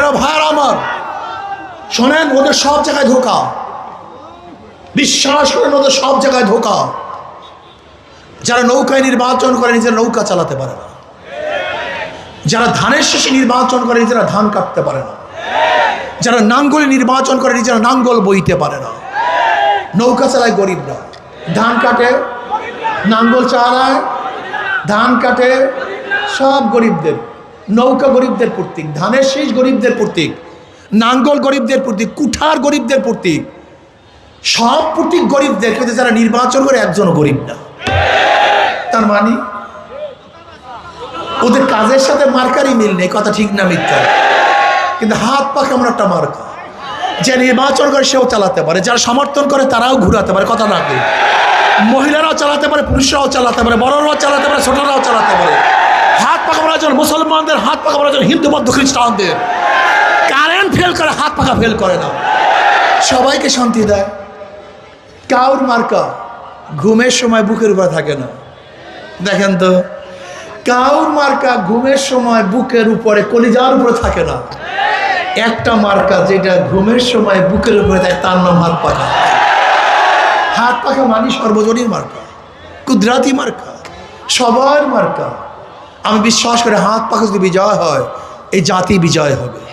মায়েরা ভাইয়ার আমার শোনেন, ওদের সব জায়গায় ধোঁকা, বিশ্বাস করেন ওদের সব জায়গায় ধোঁকা। যারা নৌকায় নির্বাচন করে নিজেরা নৌকা চালাতে পারে না, যারা ধানের শেষে নির্বাচন করে নিজেরা ধান কাটতে পারে না, যারা নাঙ্গলে নির্বাচন করে নিজেরা নাঙ্গল বইতে পারে না। নৌকা চালায় গরিবরা, ধান কাটে, নাঙ্গল চালায়, ধান কাটে, সব গরিবদের। নৌকা গরিবদের প্রতীক, ধানের শীষ গরিবদের প্রতীক, নাঙ্গল গরিবদের প্রতীক, কুঠার গরিবদের প্রতীক, সব প্রতীক গরিবদের। কিন্তু যারা নির্বাচন করে একজনও গরিব না। তার মানে ওদের কাজের সাথে মার্কারই মিল নেই। কথা ঠিক না মিথ্যা? কিন্তু হাত পা কেমন একটা মার্কা। যে নির্বাচন করে সেও চালাতে পারে, যারা সমর্থন করে তারাও ঘুরাতে পারে। কথা না কি? মহিলারাও চালাতে পারে, পুরুষরাও চালাতে পারে, বড়রাও চালাতে পারে, ছোটরাও চালাতে পারে। হাত পাকা বলার জন্য মুসলমানদের, হাত পাকা বলার জন্য হিন্দু বৌদ্ধ খ্রিস্টানদের। কারেন্ট ফেল করে, হাত পাকা ফেল করে না। সবাইকে শান্তি দেয়। কাউর মার্কা ঘুমের সময় বুকের উপরে থাকে না। দেখেন তো, কাউর মার্কা ঘুমের সময় বুকের উপরে, কলিজার উপরে থাকে না। একটা মার্কা যেটা ঘুমের সময় বুকের উপরে থাকে, তার নাম হাত পাকা। হাত পাকা মানে সর্বজনীন মার্কা, কুদরাতি মার্কা, সবার মার্কা। আমি বিশ্বাস করি হাত পাকা যদি বিজয় হয়, এই জাতি বিজয় হবে।